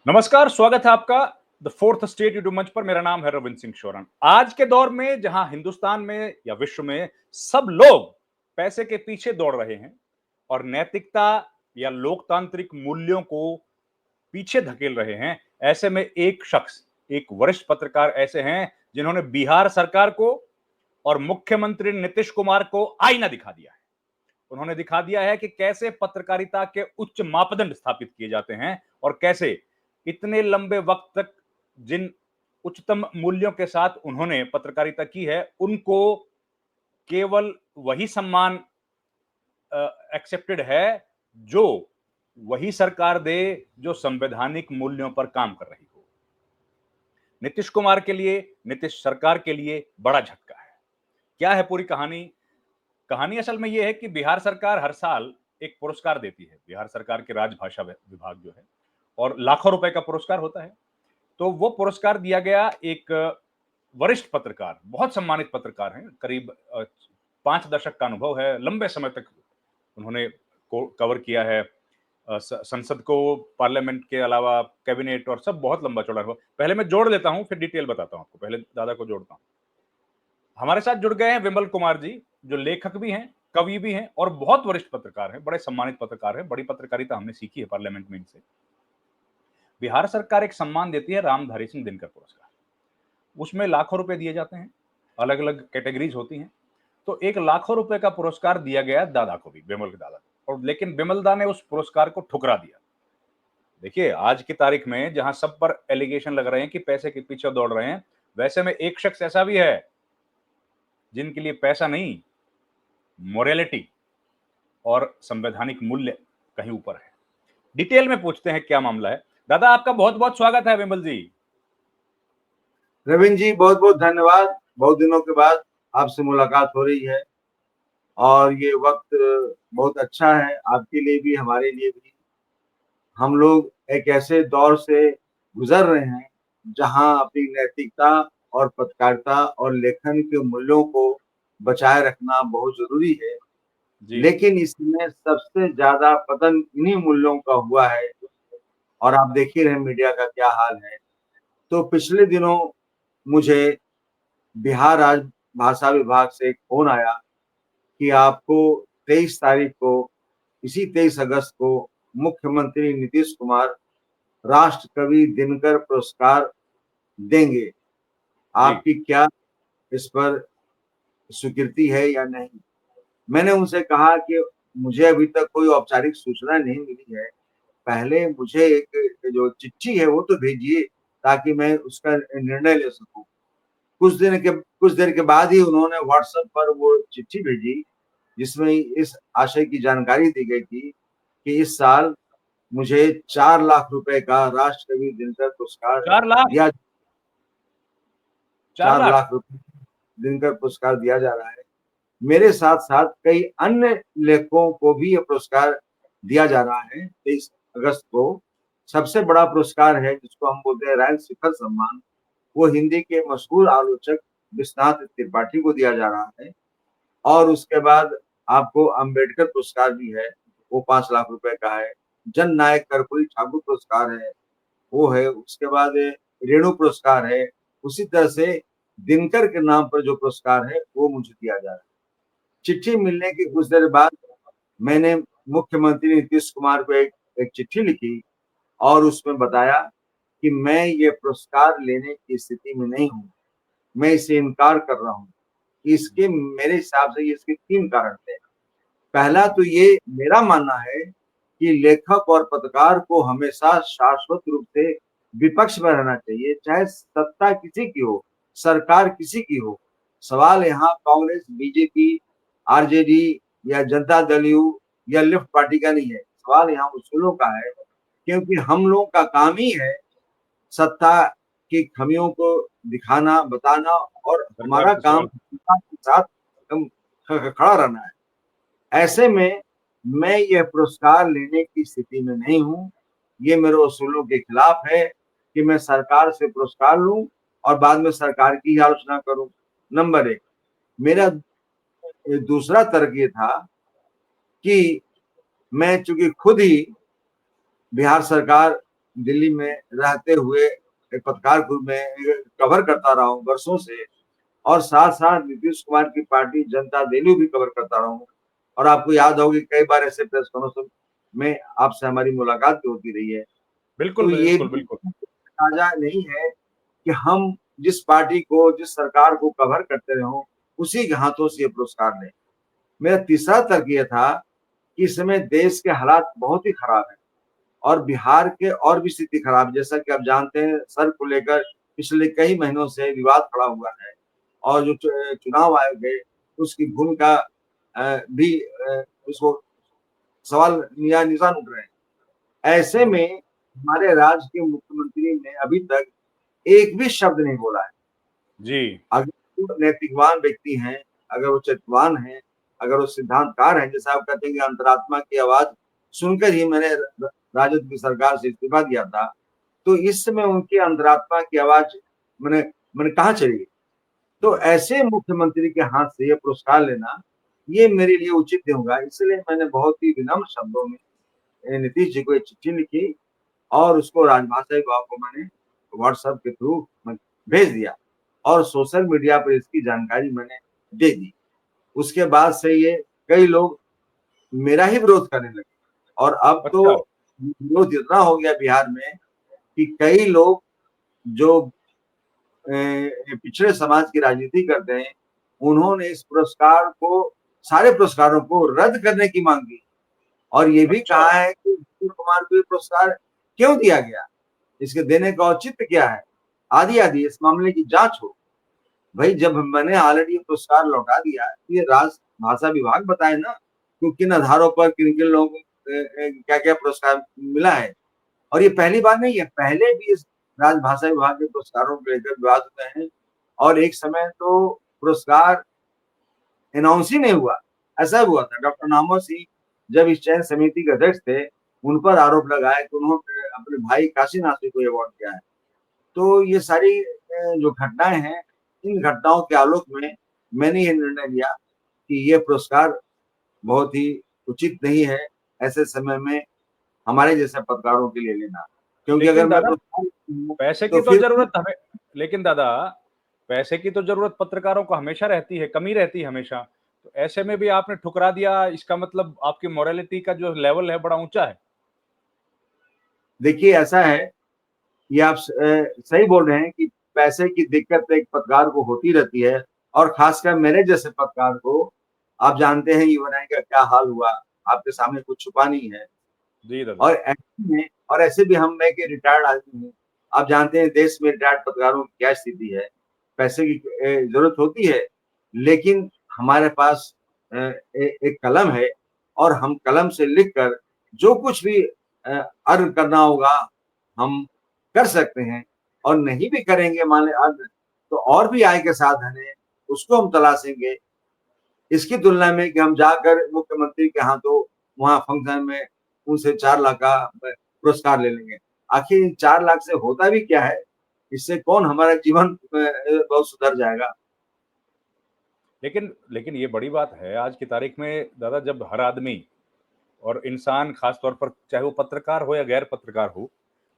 नमस्कार, स्वागत है आपका द फोर्थ स्टेट यूट्यूब मंच पर। मेरा नाम है रविंद्र सिंह शोरन। आज के दौर में जहां हिंदुस्तान में या विश्व में सब लोग पैसे के पीछे दौड़ रहे हैं और नैतिकता या लोकतांत्रिक मूल्यों को पीछे धकेल रहे हैं, ऐसे में एक शख्स, एक वरिष्ठ पत्रकार ऐसे हैं जिन्होंने बिहार सरकार को और मुख्यमंत्री नीतीश कुमार को आईना दिखा दिया है। उन्होंने दिखा दिया है कि कैसे पत्रकारिता के उच्च मापदंड स्थापित किए जाते हैं और कैसे इतने लंबे वक्त तक जिन उच्चतम मूल्यों के साथ उन्होंने पत्रकारिता की है, उनको केवल वही सम्मान एक्सेप्टेड है जो वही सरकार दे जो संवैधानिक मूल्यों पर काम कर रही हो। नीतीश कुमार के लिए, नीतीश सरकार के लिए बड़ा झटका है। क्या है पूरी कहानी? कहानी असल में यह है कि बिहार सरकार हर साल एक पुरस्कार देती है। बिहार सरकार के राजभाषा विभाग जो है, और लाखों रुपए का पुरस्कार होता है। तो वो पुरस्कार दिया गया एक वरिष्ठ पत्रकार, बहुत सम्मानित पत्रकार हैं, करीब 5 दशक का अनुभव है, लंबे समय तक उन्होंने कवर किया है संसद को, पार्लियामेंट के अलावा कैबिनेट और सब बहुत लंबा चौड़ा अनुभव। पहले मैं जोड़ देता हूं, फिर डिटेल बताता हूं आपको। पहले दादा को जोड़ता हूं। हमारे साथ जुड़ गए हैं विमल कुमार जी, जो लेखक भी हैं, कवि भी हैं और बहुत वरिष्ठ पत्रकार हैं, बड़े सम्मानित पत्रकार हैं। बड़ी पत्रकारिता हमने सीखी है पार्लियामेंट में इनसे। बिहार सरकार एक सम्मान देती है, रामधारी सिंह दिनकर पुरस्कार। उसमें लाखों रुपए दिए जाते हैं, अलग अलग कैटेगरीज होती हैं। तो एक लाखों रुपए का पुरस्कार दिया गया दादा को भी, विमल के दादा को, और लेकिन विमल दा ने उस पुरस्कार को ठुकरा दिया। देखिए, आज की तारीख में जहां सब पर एलिगेशन लग रहे हैं कि पैसे के पीछे दौड़ रहे हैं, वैसे में एक शख्स ऐसा भी है जिनके लिए पैसा नहीं, मोरालिटी और संवैधानिक मूल्य कहीं ऊपर है। डिटेल में पूछते हैं क्या मामला है। दादा, आपका बहुत बहुत स्वागत है। विमल जी, रविंद्र जी, बहुत बहुत धन्यवाद। बहुत दिनों के बाद आपसे मुलाकात हो रही है और ये वक्त बहुत अच्छा है, आपके लिए भी हमारे लिए भी। हम लोग एक ऐसे दौर से गुजर रहे हैं जहां अपनी नैतिकता और पत्रकारिता और लेखन के मूल्यों को बचाए रखना बहुत जरूरी है। जी लेकिन इसमें सबसे ज्यादा पतन इन्हीं मूल्यों का हुआ है और आप देख ही रहे हैं मीडिया का क्या हाल है। तो पिछले दिनों मुझे बिहार राज्य भाषा विभाग से एक फोन आया कि आपको 23 तारीख को, इसी 23 अगस्त को, मुख्यमंत्री नीतीश कुमार राष्ट्र कवि दिनकर पुरस्कार देंगे। जी आपकी क्या इस पर स्वीकृति है या नहीं? मैंने उनसे कहा कि मुझे अभी तक कोई औपचारिक सूचना नहीं मिली है। पहले मुझे एक जो चिट्ठी है वो तो भेजिए ताकि मैं उसका निर्णय ले सकूं। कुछ देर के बाद ही उन्होंने व्हाट्सएप पर वो चिट्ठी भेजी जिसमें इस आशय की जानकारी दी गई थी कि इस साल मुझे 4 लाख रुपए का राष्ट्र कवि दिनकर पुरस्कार 4 लाख? दिया। 4 4 लाख? लाख रुपए दिनकर पुरस्कार दिया जा रहा है। मेरे साथ साथ कई अन्य लेखकों को भी यह पुरस्कार दिया जा रहा है 23 अगस्त को। सबसे बड़ा पुरस्कार है जिसको हम बोलते हैं रैंक शिखर सम्मान, वो हिंदी के मशहूर आलोचक विश्वनाथ त्रिपाठी को दिया जा रहा है। और उसके बाद आपको अंबेडकर पुरस्कार भी है, वो 5 लाख रुपए का है। जन नायक कर्पूरी ठाकुर पुरस्कार है, वो है। उसके बाद रेणु पुरस्कार है। उसी तरह से दिनकर के नाम पर जो पुरस्कार है वो मुझे दिया जा रहा है। चिट्ठी मिलने की कुछ देर बाद मैंने मुख्यमंत्री नीतीश कुमार को एक चिट्ठी लिखी और उसमें बताया कि मैं ये पुरस्कार लेने की स्थिति में नहीं हूँ, मैं इससे इनकार कर रहा हूँ। इसके मेरे हिसाब से इसके 3 कारण थे। पहला तो ये मेरा मानना है कि लेखक और पत्रकार को हमेशा शाश्वत रूप से विपक्ष में रहना चाहिए, चाहे सत्ता किसी की हो, सरकार किसी की हो। सवाल यहाँ कांग्रेस, बीजेपी, आरजेडी या जनता दल यू या लेफ्ट पार्टी का नहीं है, सवाल यहाँ उसूलों का है। क्योंकि हम लोगों का काम ही है सत्ता की खामियों को दिखाना, बताना, और सरकार हमारा से काम सवाल। जनता के साथ एकदम खड़ा रहना है। ऐसे में मैं यह पुरस्कार लेने की स्थिति में नहीं हूँ। ये मेरे उसूलों के खिलाफ है कि मैं सरकार से पुरस्कार लूं और बाद में सरकार की ही आलोचना करूं। नंबर 1। मेरा दूसरा तर्क ये था कि मैं चूंकि खुद ही बिहार सरकार दिल्ली में रहते हुए एक पत्रकार में कवर करता रहा हूँ वर्षों से, और साथ साथ नीतीश कुमार की पार्टी जनता दल भी कवर करता रहा हूँ। और आपको याद होगी कई बार ऐसे प्रेस कॉन्फ्रेंस में आपसे हमारी मुलाकात भी होती रही है। बिल्कुल तो ये बिल्कुल भी बिल्कुल। ताजा नहीं है कि हम जिस पार्टी को, जिस सरकार को कवर करते रहे हों, उसी के हाथों से ये पुरस्कार लें। मेरा तीसरा तर्क ये था कि इस समय देश के हालात बहुत ही खराब है और बिहार के और भी स्थिति खराब है। जैसा कि आप जानते हैं, सर को लेकर पिछले कई महीनों से विवाद खड़ा हुआ है और जो चुनाव आयोग है उसकी भूमिका भी उसको सवाल या निशान उठ रहे हैं। ऐसे में हमारे राज्य के मुख्यमंत्री ने अभी तक एक भी शब्द नहीं बोला है। जी। अगर वो नैतिकवान व्यक्ति हैं, अगर वो चरित्रवान हैं, अगर वो सिद्धांतकार हैं, जैसा आप कहते हैं कि अंतरात्मा की आवाज सुनकर ही मैंने राजद की सरकार से इस्तीफा दिया था, तो इस समय उनकी अंतरात्मा की आवाज मैंने मैंने कहाँ चली गई? तो ऐसे मुख्यमंत्री के हाथ से ये पुरस्कार लेना, ये मेरे लिए उचित नहीं होगा। इसलिए मैंने बहुत ही विनम्र शब्दों में नीतीश जी को एक चिट्ठी लिखी और उसको राजभाषा विभाग को मैंने व्हाट्सएप के थ्रू भेज दिया और सोशल मीडिया पर इसकी जानकारी मैंने दे दी। उसके बाद से ये कई लोग मेरा ही विरोध करने लगे और अब तो अच्छा। विरोध इतना हो गया बिहार में कि कई लोग जो पिछड़े समाज की राजनीति करते हैं, उन्होंने इस पुरस्कार को, सारे पुरस्कारों को रद्द करने की मांग की और ये भी अच्छा। कहा है कि नीतीश कुमार को ये पुरस्कार क्यों दिया गया, इसके देने का औचित्य क्या है, आदि आदि इस मामले की जांच हो। भाई जब मैंने ऑलरेडी पुरस्कार लौटा दिया, ये राज भाषा विभाग बताए ना कि किन आधारों पर किन किन लोगों को क्या क्या पुरस्कार मिला है। और ये पहली बार नहीं है, पहले भी इस राजभाषा विभाग के पुरस्कारों को लेकर विवाद हुए हैं और एक समय तो पुरस्कार अनाउंस ही नहीं हुआ। ऐसा हुआ था, डॉक्टर नामवर सिंह जब इस चयन समिति के अध्यक्ष थे, उन पर आरोप लगाए कि उन्होंने अपने भाई काशीनाथ को अवार्ड दिया है। तो ये सारी जो घटनाएं हैं, इन घटनाओं के आलोक में मैंने ये निर्णय लिया कि ये पुरस्कार बहुत ही उचित नहीं है ऐसे समय में हमारे जैसे पत्रकारों के लिए लेना, क्योंकि अगर लेकिन मैं दादा, पुरस्कार पैसे तो की तो फिर जरूरत हमें लेकिन दादा, पैसे की तो जरूरत पत्रकारों को हमेशा रहती है, कमी रहती है हमेशा। तो ऐसे में भी आपने ठुकरा दिया, इसका मतलब आपकी मोरालिटी का जो लेवल है बड़ा ऊंचा है। देखिए ऐसा है, ये आप सही बोल रहे हैं कि पैसे की दिक्कत एक पत्रकार को होती रहती है और खासकर मेरे जैसे पत्रकार को, आप जानते हैं यूएनआई का क्या हाल हुआ, आपके सामने कुछ छुपा नहीं है। जी दादा। और ऐसे में, और ऐसे भी हम, मैं कि रिटायर्ड आदमी हूँ, आप जानते हैं देश में रिटायर्ड पत्रकारों की क्या स्थिति है। पैसे की जरूरत होती है, लेकिन हमारे पास एक कलम है और हम कलम से लिखकर जो कुछ भी अर्न करना होगा हम कर सकते हैं, और नहीं भी करेंगे मान लें अर्न, तो और भी आय के साधन है, उसको हम तलाशेंगे। इसकी तुलना में कि हम जाकर मुख्यमंत्री के हाथों वहां फंक्शन में उनसे 4 लाख का पुरस्कार ले लेंगे। आखिर 4 लाख से होता भी क्या है, इससे कौन हमारा जीवन बहुत सुधर जाएगा। लेकिन लेकिन ये बड़ी बात है आज की तारीख में दादा, जब हर आदमी और इंसान, खास तौर पर चाहे वो पत्रकार हो या गैर पत्रकार हो,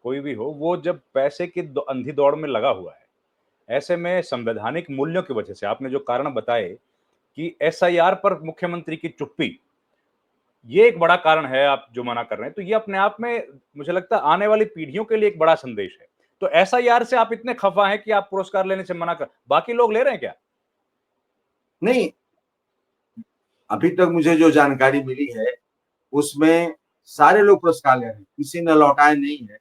कोई भी हो, वो जब पैसे की अंधी दौड़ में लगा हुआ है, ऐसे में संवैधानिक मूल्यों की वजह से आपने जो कारण बताए कि एसआईआर पर मुख्यमंत्री की चुप्पी, ये एक बड़ा कारण है आप जो मना कर रहे हैं, तो ये अपने आप में मुझे लगता है आने वाली पीढ़ियों के लिए एक बड़ा संदेश है। तो एसआईआर से आप इतने खफा हैं कि आप पुरस्कार लेने से मना कर, बाकी लोग ले रहे हैं क्या? नहीं, अभी तक मुझे जो जानकारी मिली है उसमें सारे लोग पुरस्कार ले रहे हैं, किसी ने लौटाए नहीं है।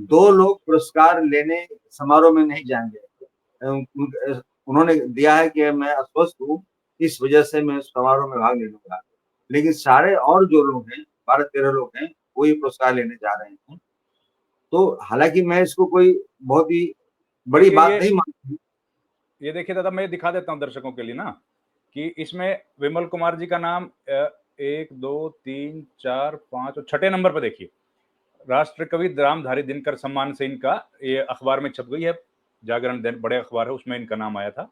2 लोग पुरस्कार लेने समारोह में नहीं जाएंगे। उन्होंने दिया है कि मैं अस्वस्थ हूँ, इस वजह से मैं समारोह में भाग नहीं लूंगा। लेकिन सारे और जो लोग हैं, 12-13 लोग हैं, वो ये पुरस्कार लेने जा रहे हैं। तो हालांकि मैं इसको कोई बहुत ही बड़ी देखिए बात नहीं मानती। ये देखिए दादा, मैं दिखा देता हूँ दर्शकों के लिए ना, कि इसमें विमल कुमार जी का नाम 1 2 3 4 5 और 6 नंबर पर देखिए, राष्ट्र कवि रामधारी दिनकर सम्मान से इनका, ये अखबार में छप गई है, जागरण बड़े अखबार है, उसमें इनका नाम आया था।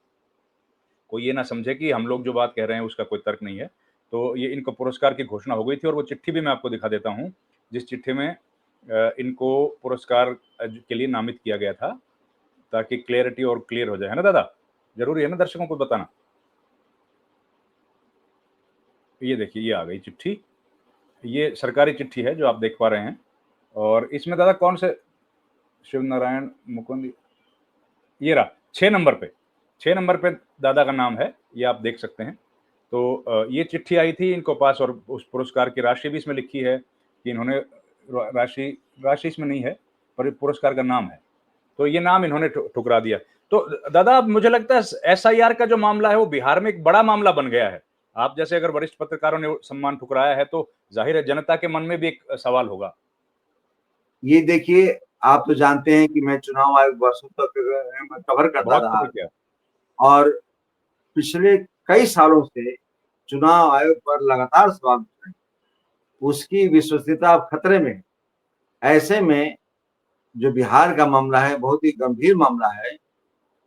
कोई ये ना समझे कि हम लोग जो बात कह रहे हैं उसका कोई तर्क नहीं है। तो ये इनको पुरस्कार की घोषणा हो गई थी और वो चिट्ठी भी मैं आपको दिखा देता हूँ, जिस चिट्ठी में इनको पुरस्कार के लिए नामित किया गया था, ताकि क्लियरिटी और क्लियर हो जाए, है ना दादा? जरूरी है ना दर्शकों को बताना। ये देखिए, ये आ गई चिट्ठी, ये सरकारी चिट्ठी है जो आप देख पा रहे हैं। और इसमें दादा कौन से शिव नारायण मुकुंद, ये रहा 6 नंबर पे दादा का नाम है, ये आप देख सकते हैं। तो ये चिट्ठी आई थी इनको पास, और उस पुरस्कार की राशि भी इसमें लिखी है कि इन्होंने राशि इसमें नहीं है, पर पुरस्कार का नाम है। तो ये नाम इन्होंने ठुकरा दिया। तो दादा, अब मुझे लगता है एसआईआर का जो मामला है वो बिहार में एक बड़ा मामला बन गया है। आप जैसे अगर वरिष्ठ पत्रकारों ने सम्मान ठुकराया है, तो जाहिर है जनता के मन में भी एक सवाल होगा। ये देखिए, आप तो जानते हैं कि मैं चुनाव आयोग वर्षों तक कवर करता बहुत रहा, खबर किया। और पिछले कई सालों से चुनाव आयोग पर लगातार सवाल उठ रहे हैं। उसकी विश्वसनीयता अब खतरे में है। ऐसे में जो बिहार का मामला है बहुत ही गंभीर मामला है।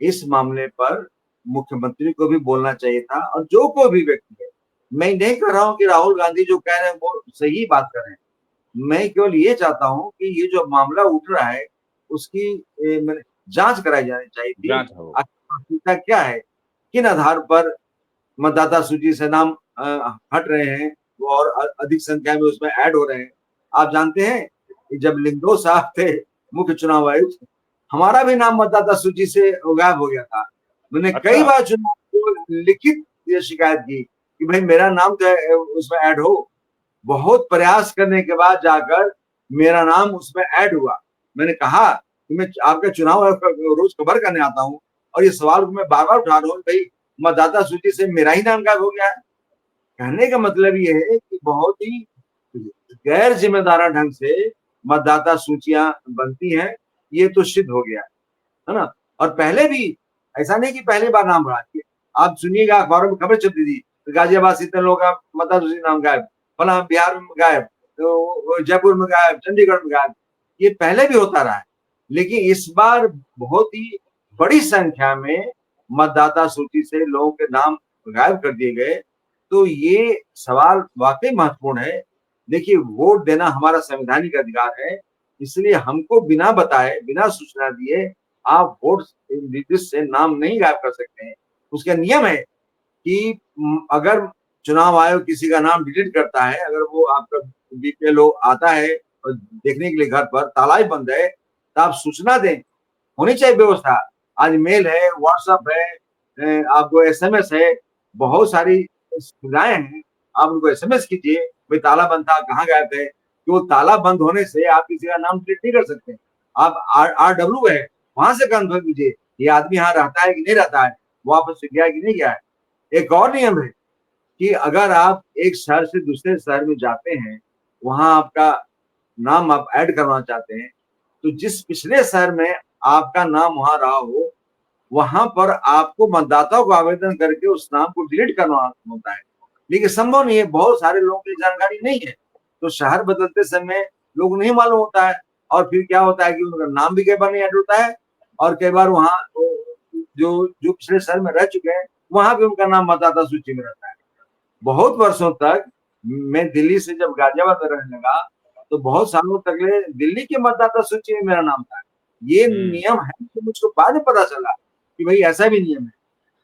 इस मामले पर मुख्यमंत्री को भी बोलना चाहिए था, और जो कोई भी व्यक्ति है। मैं नहीं कह रहा हूं कि राहुल गांधी जो कह रहे हैं वो सही बात कर रहे हैं। मैं केवल ये चाहता हूं कि ये जो मामला उठ रहा है उसकी जांच कराई जानी चाहिए थी। जांच हो। प्राथमिकता क्या है, किन आधार पर मतदाता सूची से नाम हट रहे हैं और अधिक संख्या में उसमें ऐड हो रहे हैं। आप जानते हैं कि जब लिंगदो साहब थे मुख्य चुनाव आयुक्त, हमारा भी नाम मतदाता सूची से गायब हो गया था। मैंने कई अच्छा। बार चुनाव को लिखित ये शिकायत की कि भाई मेरा नाम तो उसमें ऐड हो। बहुत प्रयास करने के बाद जाकर मेरा नाम उसमें ऐड हुआ। मैंने कहा कि मैं आपका चुनाव रोज कवर करने आता हूँ, और ये सवाल मैं बार बार उठा रहा हूँ, भाई मतदाता सूची से मेरा ही नाम गायब हो गया है। कहने का मतलब ये है कि बहुत ही गैर जिम्मेदार ढंग से मतदाता सूचियां बनती हैं। ये तो सिद्ध हो गया है ना। और पहले भी ऐसा नहीं कि पहली बार नाम रहा, आप सुनिएगा अखबारों में खबर चलती थी, गाजियाबाद से इतने लोग का मतदाता सूची नाम गायब, फला बिहार में गायब, तो जयपुर में गायब, चंडीगढ़ में गायब। ये पहले भी होता रहा है, लेकिन इस बार बहुत ही बड़ी संख्या में मतदाता सूची से लोगों के नाम गायब कर दिए गए। तो ये सवाल वाकई महत्वपूर्ण है। देखिए, वोट देना हमारा संवैधानिक अधिकार है, इसलिए हमको बिना बताए, बिना सूचना दिए आप वोट लिस्ट से नाम नहीं गायब कर सकते हैं। उसका नियम है कि अगर चुनाव आयोग किसी का नाम डिलीट करता है, अगर वो आपका बीपीएलओ आता है और देखने के लिए घर पर ताला ही बंद है, तो आप सूचना दें। होनी चाहिए व्यवस्था। आज मेल है, व्हाट्सएप है, आपको एसएमएस है, बहुत सारी सुविधाएं हैं। आप उनको एसएमएस कीजिए, भाई ताला बंद था, कहाँ गए थे। कि वो ताला बंद होने से आप किसी का नाम डिलीट नहीं कर सकते। आप RW है, वहां से कंफर्म कीजिए ये आदमी यहाँ रहता है कि नहीं रहता है, वापस से गया कि नहीं गया है। एक और नियम है कि अगर आप एक शहर से दूसरे शहर में जाते हैं, वहां आपका नाम आप ऐड करना चाहते हैं, तो जिस पिछले शहर में आपका नाम वहां रहा हो, वहां पर आपको मतदाताओं को आवेदन करके उस नाम को डिलीट करना होता है। लेकिन संभव नहीं है, बहुत सारे लोगों की जानकारी नहीं है, तो शहर बदलते समय लोग नहीं मालूम होता है, और फिर क्या होता है कि उनका नाम भी कई बार नहीं ऐड होता है, और कई बार वहां जो जो पिछले शहर में रह चुके हैं वहां भी उनका नाम मतदाता सूची में रहता है। बहुत वर्षों तक मैं दिल्ली से जब गाजियाबाद में रहने लगा, तो बहुत सालों तक दिल्ली के मतदाता सूची में मेरा नाम था। ये नियम है, तो मुझको बाद में पता चला कि भाई ऐसा भी नियम है।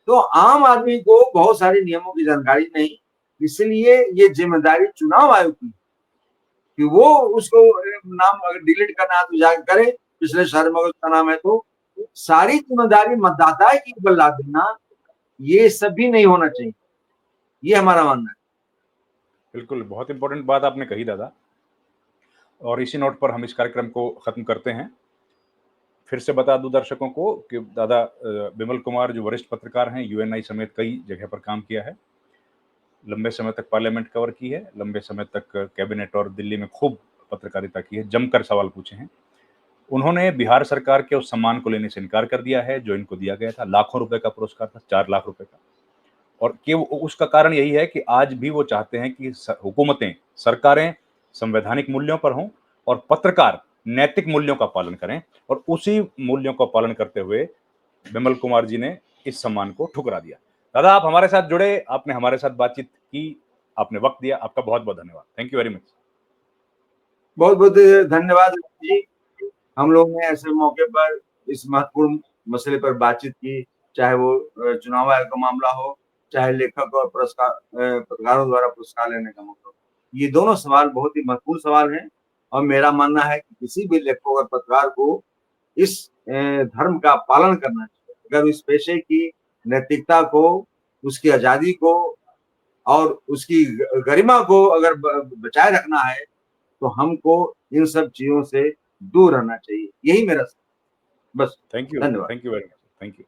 तो आम आदमी को बहुत सारे नियमों की जानकारी नहीं, इसलिए ये जिम्मेदारी चुनाव आयोग की कि वो उसको नाम अगर डिलीट करना है तो जाकर करे, पिछले शहर में उसका नाम है तो। सारी जिम्मेदारी मतदाता की ऊपर ला देना, ये सब भी नहीं होना चाहिए। ये हमारा मानना है। बिल्कुल, बहुत इंपॉर्टेंट बात आपने कही दादा, और इसी नोट पर हम इस कार्यक्रम को खत्म करते हैं। फिर से बता दूं दर्शकों को कि दादा बिमल कुमार जो वरिष्ठ पत्रकार हैं, यूएनआई समेत कई जगह पर काम किया है, लंबे समय तक पार्लियामेंट कवर की है, लंबे समय तक कैबिनेट और दिल्ली में खूब पत्रकारिता की है, जमकर सवाल पूछे हैं। उन्होंने बिहार सरकार के उस सम्मान को लेने से इनकार कर दिया है जो इनको दिया गया था। लाखों रुपए का पुरस्कार था, 4 लाख रुपए का। और कि उसका कारण यही है कि आज भी वो चाहते हैं कि हुकूमतें, सरकारें संवैधानिक मूल्यों पर हों, और पत्रकार नैतिक मूल्यों का पालन करें, और उसी मूल्यों का पालन करते हुए बिमल कुमार जी ने इस सम्मान को ठुकरा दिया। दादा, आप हमारे साथ जुड़े, आपने हमारे साथ बातचीत की, आपने वक्त दिया, आपका बहुत बहुत धन्यवाद। Thank you very much. बहुत बहुत धन्यवाद जी। हम लोग ने ऐसे मौके पर इस महत्वपूर्ण मसले पर बातचीत की, चाहे वो चुनाव आयोग का मामला हो, चाहे लेखक और पत्रकारों द्वारा पुरस्कार लेने का मौका हो। ये दोनों सवाल बहुत ही महत्वपूर्ण सवाल हैं और मेरा मानना है कि किसी भी लेखक और पत्रकार को इस धर्म का पालन करना चाहिए। अगर इस पेशे की नैतिकता को, उसकी आजादी को और उसकी गरिमा को अगर बचाए रखना है, तो हमको इन सब चीजों से दूर रहना चाहिए। यही मेरा बस। थैंक यू धन्यवाद। Very much, thank you.